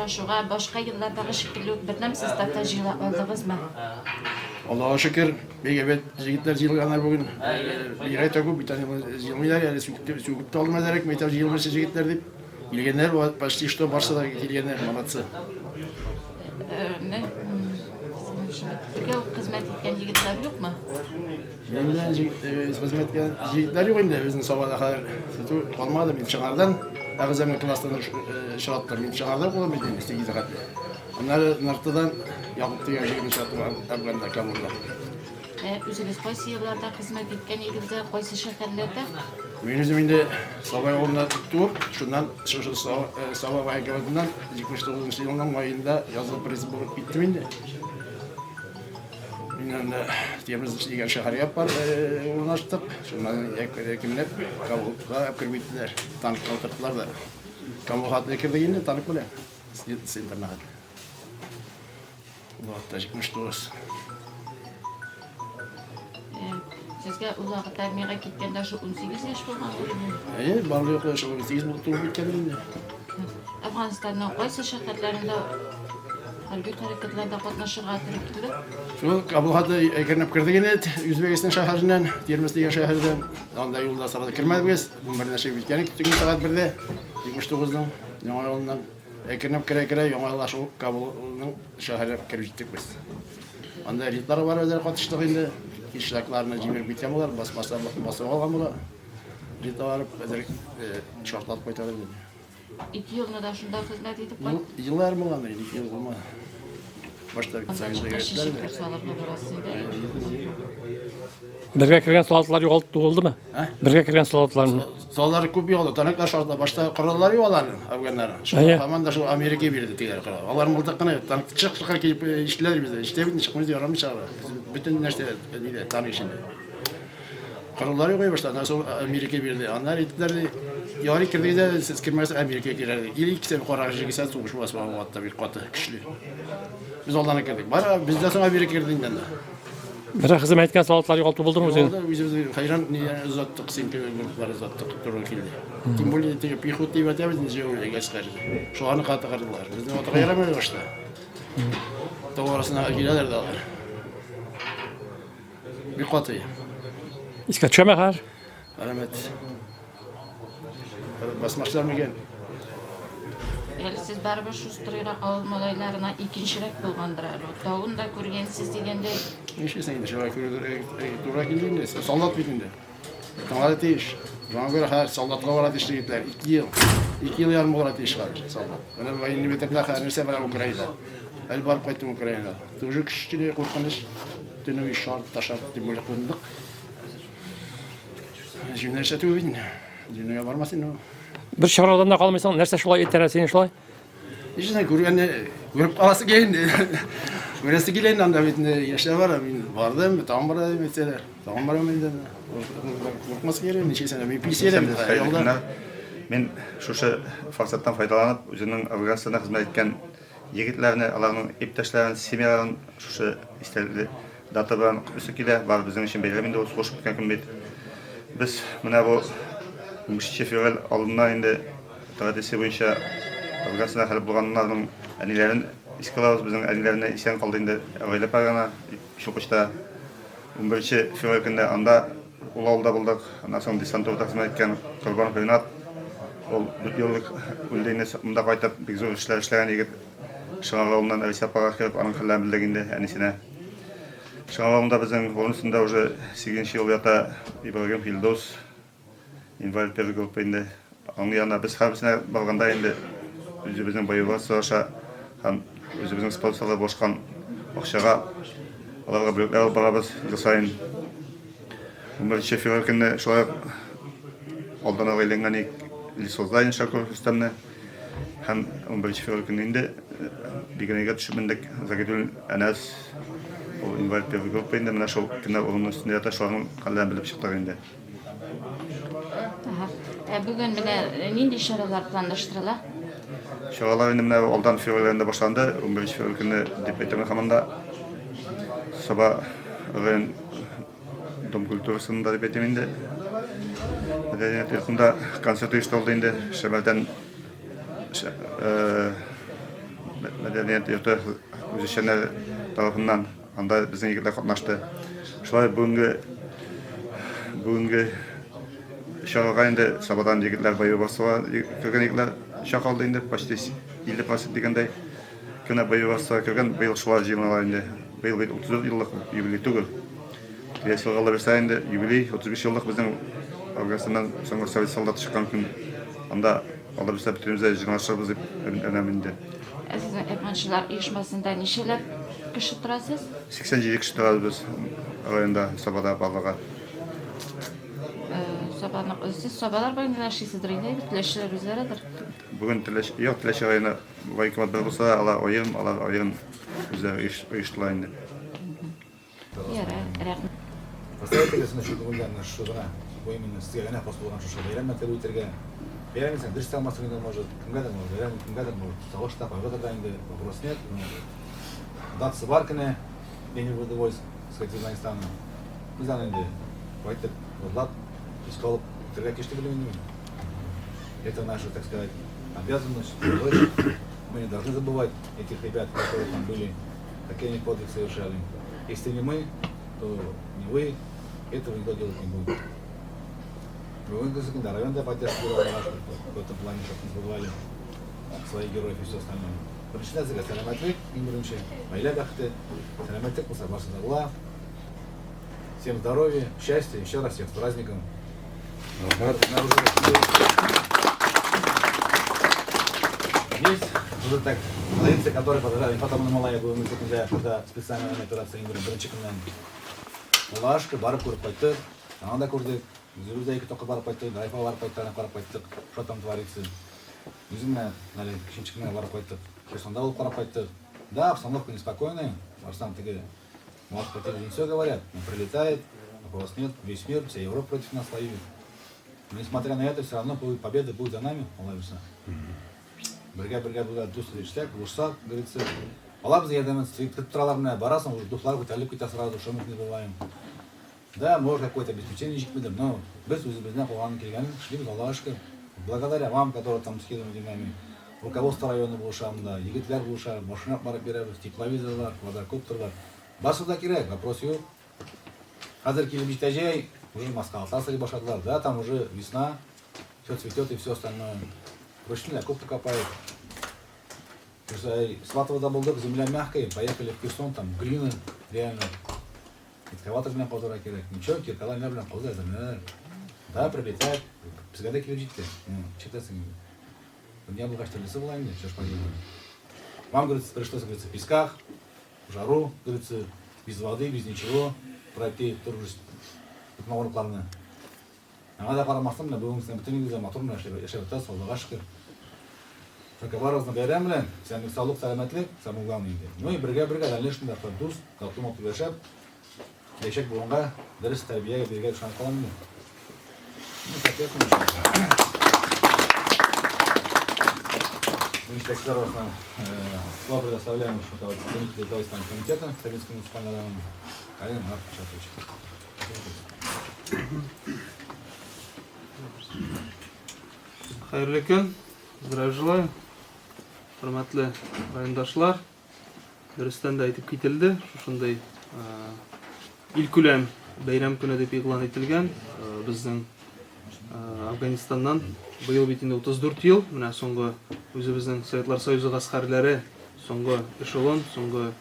очрашуга башка еллардагы шикелле үк бердәм составта җыела алдыгызмы? Allah'a şükür, evet jigitler jilganlar bugün bir ay takip bir tane jilmiler yani sükup almaz gerek mi tabii jilmesi jigitler deyip bilgenler başta işte varsa da gelgenler malatsı. Ne? Birge hizmet etken yigitler yok mu? Benimle hizmet etken jigitler yok indi bizim sabahda kadar kalmadı bir çağırdan ağzımın klastan şaratlar bir çağırdan olabildiğim 8 saat. Onlar nartadan yapıp diye jigitler şaratlar Afgan'da Kabul'da. Üzünüz qaysı yıllarda hizmet etken ilgili qaysı şehirlerde? Benim izimde sabah yolunda tuttu. Şundan şu sabah ayaklarından 79 yılının ayında yazılı presi bulup bittim indi. Bilmem de temiz işleyen şehir yapar uğraştık. Şundan ekimler Kabul'a hep bittiler. Tank kaldırdılar da. Kabul hatı ekirdi yine tank bile. Sinterna hatı. Bu hatta 79. Sizge uzağa termiye gittiğinde şu 18 yaş bulmalı mı? İyi, bana yok şu 18 bulduğum bitkeninde. Afganistan'ın qaysı şehirlerinde harbiy hareketlerde katnaşırga tırıklı? Şu Kabul hatı ekirnip kirdi yine Üzbekistan şehrinden, Termiz'deki şehirden. Onda yolda sırada kirmedi biz. Bunların şey bitkenik tüm saat 1'de 79'dan Yama yolundan ekirnip kire Yama şu Kabul'un şehre kirip gittik biz. Onda elitler var özel katıştık indi. İşlaklarına cimri biten olar, basa olan olar. Rita varıp özel şartlatıp koytalar dedi. 2 yılını da şunda hizmet edip var. Yıllar mı lan? 2 yıl olma. Başta bir sayıda gerektiler de. Birge kirgen solatlar oldu mu? Birge kirgen solatlarını. Soğanları küp yolda, tanıklar şartla. Başta kralları yoğalar Afganların. Hemen de şu Amerika'ya birdi diğer kral. Onların mıldıkkını tanık çıkar ki işçiler bizde. İşte bitti çıkmaz diyor, aramış çağırır. Bütün neşte tanık işinde. Kralları yoğaya başladı. Nasıl Amerika'ya birdi. Onlar ettiler de yarı kirdiğinde siz kirmezse Amerika'ya girerdi. İlk sene korarıcı gitsen soğuş basma hatta bir katı kişili. Biz ondan girdik. Bana bizden sonra Amerika'ya girdiğinden de. Birge hizmet etken solatlar yoltu buldun mu? Biz hayran niye uzattık, sinke grupları uzattık, durun kildi. Kim böyle pihut diye batıyor, biz nice öyle geçer. Şu anı katı kardılar. Biz de otuğa yaramıyor başta. Tavu arasına gireler dağlar. Bir katı. İska çöme har. Alamet. Basmaçlar mı gel? Siz beraber şu sırayla almalaylarına ikinçilik bulgandır. Tavun da görgensiz degende. İşte sen de şu an dura kildiğinde, sallat bitinde. Tamam ateş. Bana göre her sallatla var ateşte gittiler. 2 yıl. 2 yıl yarım olur ateş var sallat. Ben bayını bitirdiler her neyse var Ukrayna'da. El barıp kayttım Ukrayna'da. Tuzuk kişiliğe korkunç. Dünü bir şart taşart diye böyle kılındık. Şimdi neresi tüyün? Dünyaya varmasın o. Bir şehirden de kalmaysan nerse şolay ettiresin şolay. İşte görüp alası gelindi. Göresi gelindi anda bitinde yaşlar var vardım tamam var mesela. Tamam var mıydı? Korkması gerekiyor ne şey sen bir pis yerim. Men şu fırsattan faydalanıp özünün Afganistan'da hizmet etken yigitlerini, alanın iptaşlarını, semyalarını şu isterli datadan üstükiyle var bizim için belirleminde olsun hoş bir kankim bit. Biz buna bu müşteriler alımına indi tradisiyon boyunca Afganistan'da halbuki bulganların anilerin iskalavuz bizim anilerine isyan kaldığında öyle parana şu kışta 11. Fevral'de anda Ulal'da bulduk. Ondan sonra Disantov'da hizmet etken Kurban Köyünat. O bir yıllık öldüğünde bunda kayıtıp bir zor işleyen yigit Şanlıurfa'dan Avisyapa'ya gelip anın kıllarını bildiğinde anisine. Şanlıurfa'da bizim onun üstünde уже 8. yıl yata İbrahim Hildos invalid bir grupinde onun yanında biz hepsine balganda indi bizim bayılar savaşa hem bizim sponsorlar boşkan akşaga onlarga büyükler barabız жасайын. Bunlar şefiyerken şöyle aldan ağırlayan lisozlayın şarkı sistemine hem bunlar şefiyerken indi bir güneye düşümündek zaten Enes o invalid bir grupinde men şu günler onun üstünde yata şu an kallen bilip çıktılar indi. Bugün bile nindi şaralar planlaştırıla? Şaralar indi men aldan fevral'de başlandı. 15 fevral'de departman hamanda sabah öğlen Dom Kulturası'nda departmanında medeniyet yakında konser işte oldu indi. Şemalden мәдәният йорты үзешчәннәре тарафыннан анда безнең егетләр катнашты. Шулай бүгенге чарага инде Сабадан егетләр баю басуга кергән егетләр чакалды инде почти 50% дигәндәй. Кына баю басуга кергән быел шулар җыйналалар инде. Быел 34 еллык юбилей түгел. Яшь еллар берсә инде юбилей 35 еллык безнең Афганистаннан соңгы совет солдаты чыккан көн. Анда алар без бөтенебез җыйналышабыз дип әмин инде. Sizin Ermançılar uyuşmasında neçələr kişi turasınız? 87 кеше торабыз без районда Сабада балага. Siz sobalar boyunca yaşaysızdır yine, bütleşler üzeridir. Бүген Теләш районы военкомат бер булса, алар аерым үзләре оештыралар инде. Рәхмәт. Поставите ли сюда шутку что да, по именно с тем, после того, что я на телевизоре терга, я не знаю, дышать там масса не может, куда может, того что там, вот тогда инде вопрос нет, дат сваркане, я не буду войск, сказать, из Афганистана, не знаю инде, поэтому вот дат искал терга кишки были не. Это наша, так сказать, обязанность, мы не должны забывать этих ребят, которые там были, какие они подвиги совершали. Если не мы, то не вы, этого никто делать не будет. Вы районда поддерживали в этом плане, чтобы не забывали своих героев и все остальное. Прочитайте, как саламатлик, имбирунчи, майля дахты, саламатлик, мусабарса дагла. Всем здоровья, счастья, еще раз всех с праздником. Есть уже так, молодцы, которые подражали, потом на Малайя был мы секунда, когда специальная операция имбирун, брынчикынан. Улашка, барып көріп қайттық, анда көрдік, өзімізде екі тоққа барып қайттық, райфа барып қайттық, қарап қайттық, что там творится. Өзіммен, кішіншікмен барып қайттық, Херсонда болып қарап қайттық. Да, обстановка неспокойная, Арслан таки, может, по телевизору все говорят, он прилетает, вопрос нет, весь мир, вся Европа против нас воюет. Но несмотря на это, все равно победа будет за нами, Аллахуса. Бірге будут дұрыс ештек, ұрсақ, говорится. Алабыз ердеміз, тұраларына барасың, уже дұхлар көтәріліп кете сразу, шомық не бываем. Да, может какое-то обеспечение жекмедім, но біз өзімізден қоғанын келгенін шлибіз Аллашқа. Благодаря вам, которые там скидывали деньгами, руководство района болушамында, егетлер болушар, машина барып береміз, тепловизорлар, квадрокоптерлар. Басуда керек, вопрос yok. Қазір келіп жетәжей, уже маскалтасы башадылар, да, там уже весна, все цветет и все остальное. Прочли, окопы копают. Сватово добылдык, земля мягкая, поехали в Херсон, там глина, реально. Экскаватор меня полтора керек. Ничего, киркала меня, блин, ползает, замеряет. Да, прилетает, псигаде кирджите. Читаться не. У меня было, что леса была, нет, что ж поделать. Вам, говорится, пришлось, говорится, в песках, в жару, говорится, без воды, без ничего, пройти тоже тут на уровне плавно. А надо парамастом, на был мы бутыльник за мотором, я шевтал, солдага шкер. Разно берем, блин, сами салук, саламатлик, самое главное. Ну и брига, дальнейший да продус, калтум отвешеп, лечек булонга, дырыс тарбияга брига шан каламды. Ну, соответственно, мы так здорово слово предоставляем руководителю Дагестанского комитета Советского муниципального района Карин Марк Чатович. Хайырлы күн, здравия желаю. Hürmetli rayondaşlar, dürüstten de aytып кетилди, ушундай ilk үлем бәйрәм көне деп игълан ителгән. Безнең Афганистаннан быел бит инде 34 ел, менә соңгы үзебезнең Советлар Союзы гаскәрләре соңгы эшелон, соңгы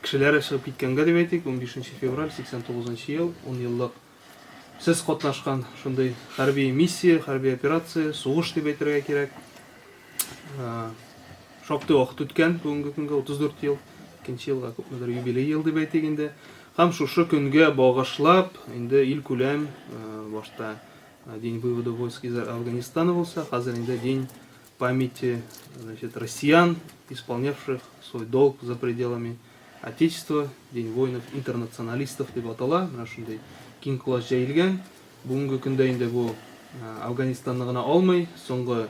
кешеләр чыгып киткәнгә дип әйтик, 15 февраль 89 ел, 10 еллык сез катнашкан шундый хәрби миссия, хәрби операция, сугыш дип әйтергә кирәк. Шактый вакыт үткән, бүгенге көнгә 34 ел, икенче елга күпмедер юбилей ел дип әйтик инде. Һәм шушы көнгә багышлап, инде ил күләм башта день вывода войск из Афганистана булса, хәзер инде день памяти, значит, россиян, исполнявших свой долг за пределами Отечества, день воинов-интернационалистов дип атала. Менә шундый киң класс җәелгән. Бүгенге көндә инде бу Афганистанны гына алмый, соңгы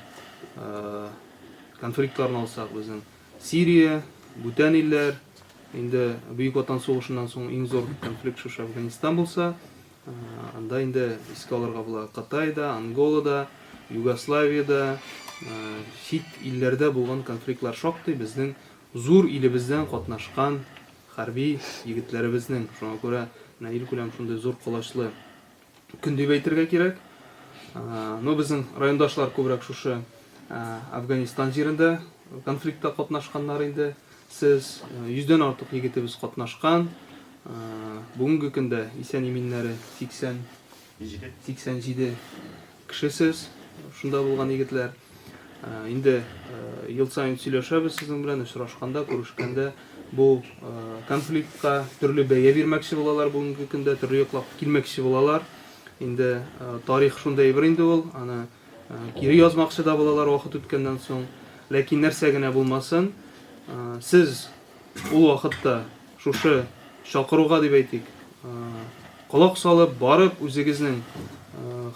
конфликтларны алсак, безнең Сирия, бүтән илләр, инде Бөек Ватан сугышыннан соң иң зур конфликт шушы Афганистан булса, анда инде иске алырга була Кытайда, Анголада, Югославиядә, шит илләрдә булган конфликтлар шактый безнең зур илебездән катнашкан хәрби егетләребезнең. Шуңа күрә менә ил күләм шундый зур кылычлы көн дип әйтергә кирәк. Но безнең райондашлар күбрәк шушы Афганистан җирендә конфликтта катнашканнар инде. Сез 100дән артык егетебез катнашкан. Бүгенге көндә исән-иминнәре 87 кешесез. Шунда булган егетләр. Инде ел сайын сөйләшәбез сезнең белән, очрашканда, күрешкәндә бу конфликтка төрле бәя бирмәкче булалар бүгенге көндә, төрле яклап килмәкче булалар. Инде тарих шундай бер инде ул, аны кире язмакчы да булалар вакыт үткәннән соң. Ләкин нәрсә генә булмасын, сез ул вакытта шушы чакыруга дип әйтик, колак салып барып үзегезнең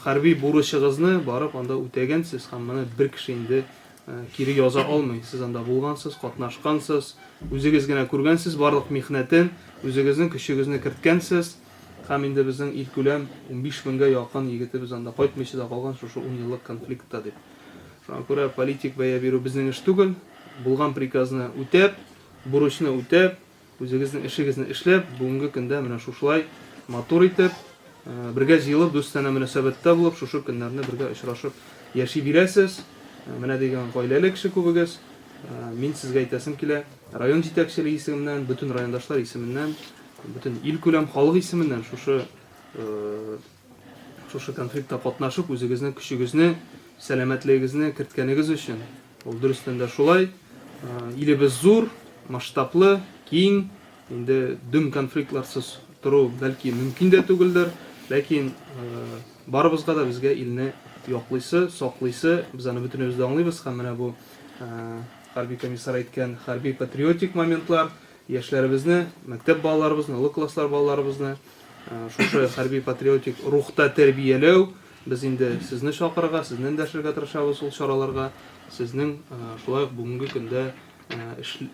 хәрби бурычыгызны барып анда үтәгәнсез һәм моны бер кеше инде кире яза алмый. Сез анда булгансыз, катнашкансыз, үзегез генә күргәнсез барлык михнәтен, үзегезнең көчегезне керткәнсез. Һәм инде безнең ил күләм 15 меңгә якын егетебез анда кайтмыйча да калган шушы 10 еллык конфликтта дип. Шуңа күрә политик бәя бирү безнең эш түгел. Булган приказны үтәп, бурычны үтәп, үзегезнең эшегезне эшләп, бүгенге көндә менә шушылай матур итеп, бергә җыелып, дустанә мөнәсәбәттә булып, шушы көннәрне бергә очрашып яши бирәсез. Менә дигән гаиләле кеше күбегез. Мин сезгә әйтәсем килә, район җитәкчелеге исеменнән, бөтен райондашлар исеменнән, бөтен ил күләм халык исеменнән шушы конфликтта катнашып, үзегезнең көчегезне, сәламәтлегегезне керткәнегез өчен. Ул дөрестән дә шулай. Илебез зур, масштаблы, киң, инде дөм конфликтларсыз тору бәлки мөмкин дә түгелдер, ләкин барыбызга да безгә илне яклыйсы, саклыйсы, без аны бөтенебез дә аңлыйбыз һәм менә бу хәрби комиссар әйткән хәрби патриотик моментлар яшьләребезне, мәктәп балаларыбызны, олы класслар балаларыбызны шушы хәрби патриотик рухта тәрбияләү, без инде сезне чакырырга, сезнең дәшергә тырышабыз ул чараларга, сезнең шулай ук бүгенге көндә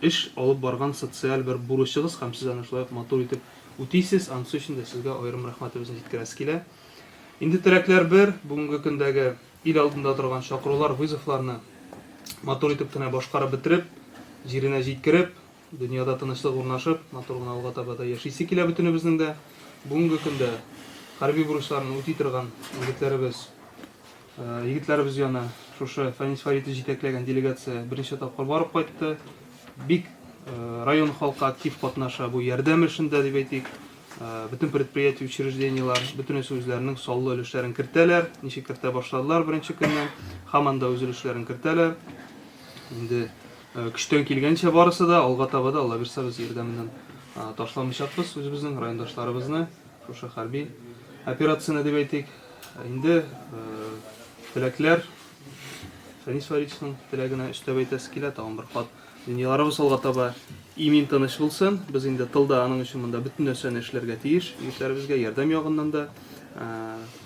эш алып барган социаль бер бурычыгыз һәм сез аны шулай ук матур итеп үтисез, анысы өчен дә сезгә аерым рәхмәтебезне җиткерәс килә. Инде терәкләр бер, бүгенге көндәге ил алдында торган чакырулар, вызовларны матур итеп кенә башкарып бетереп, җиренә җиткереп, дөньяда тынычлык урнашып, матур гына алга таба да яшисе килә бөтенебезнең дә. Бүгенге көндә хәрби бурычларны үти торган егетләребез яна шушы Фәнис Фәритов җитәкләгән делегация беренче тапкыр барып кайтты. Бик район халкы актив катнаша бу ярдәм эшендә дип әйтик. Bütün предприятие учреждениялар бөтенесе үзләренең саллы өлешләрен кертәләр, ничек кертә башладылар беренче көннән, һаман да үз өлешләрен кертәләр. Инде көчтән килгәнчә барысы да алга таба да Алла бирсә без ярдәменнән ташламыйчакбыз үзебезнең райондашларыбызны шушы хәрби операцияны дип әйтик. Инде теләкләр Фәнис Фәритовның теләгенә өстәп әйтәсе килә, тагын бер кат дөньяларыбыз алга таба имин тыныч булсын. Без инде тылда аның өчен монда бөтен нәрсәне эшләргә тиеш. Егетләребезгә ярдәм ягыннан да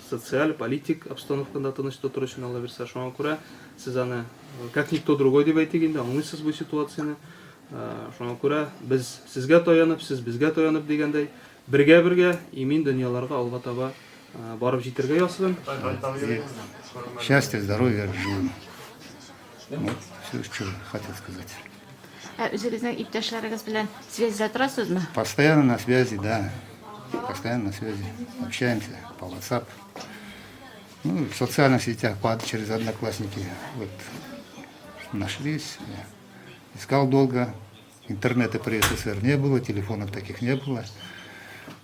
социаль, политик обстановкада тыныч тотыр өчен Алла бирсә, шуңа күрә сез аны как никто другой дип әйтик инде, аңлыйсыз бу ситуацияны. Шуңа күрә без сезгә таянып, сез безгә таянып дигәндәй, бергә имин дөньяларга алга таба барып җитәргә ясыгын. Счастья, здоровья, жизни. Вот, все, что хотел сказать. Үзегезнең иптәшләрегез белән связьдә торасызмы? Постоянно на связи, да. Постоянно на связи. Общаемся по WhatsApp. Ну, в социальных сетях через Одноклассники. Вот нашлись. Искал долго. Интернета при СССР не было, телефонов таких не было.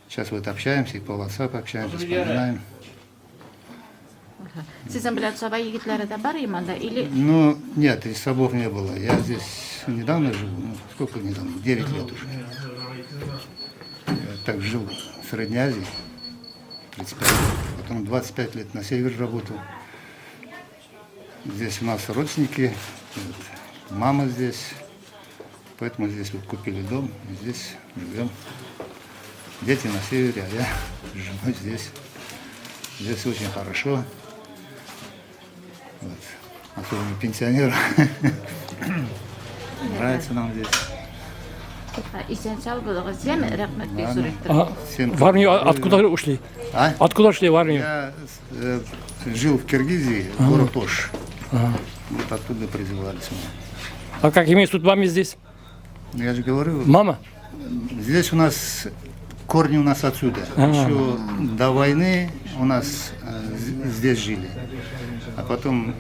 Сейчас вот общаемся и по WhatsApp общаемся, вспоминаем. Сезнең белән Саба егетләре дә бар иманда или? Ну, нет, из Сабов не было. Я здесь недавно живу, ну, сколько недавно? 9 лет уже. Я так жил в Средней Азии, 35 лет. Потом 25 лет на север работал. Здесь у нас родственники, вот, мама здесь. Поэтому здесь вот купили дом, и здесь живем. Дети на севере, а я с женой здесь. Здесь очень хорошо. Вот. Особенно пенсионеры. Нравится нам здесь. Исән-сау булыгыз, яме рәхмәт бик зур иттем. В армию откуда ушли? Откуда шли в армию? Я жил в Киргизии, город Ош. Вот оттуда призывались мы. А как имеет судьбами здесь? Я же говорю, Мама? здесь у нас корни у нас отсюда. Еще до войны у нас здесь жили. А потом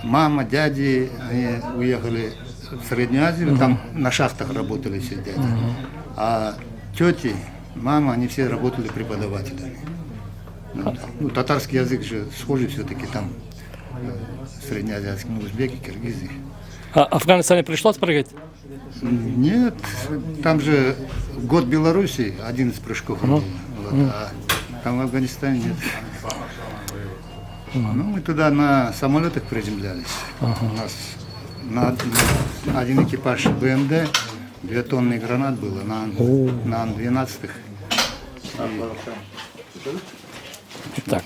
мама, дяди, они уехали в Среднюю Азию, там на шахтах работали все дяди. А тети, мама, они все работали преподавателями. Ну, татарский язык же схожий все-таки там, среднеазиатский, ну, узбеки, киргизы. А в Афганистане пришлось прыгать? Нет, там же год Беларуси, 11 прыжков. Вот, а там в Афганистане нет. Ну, мы туда на самолетах приземлялись. У нас один экипаж БМД, 2 тонны гранат было на Ан-12. Так.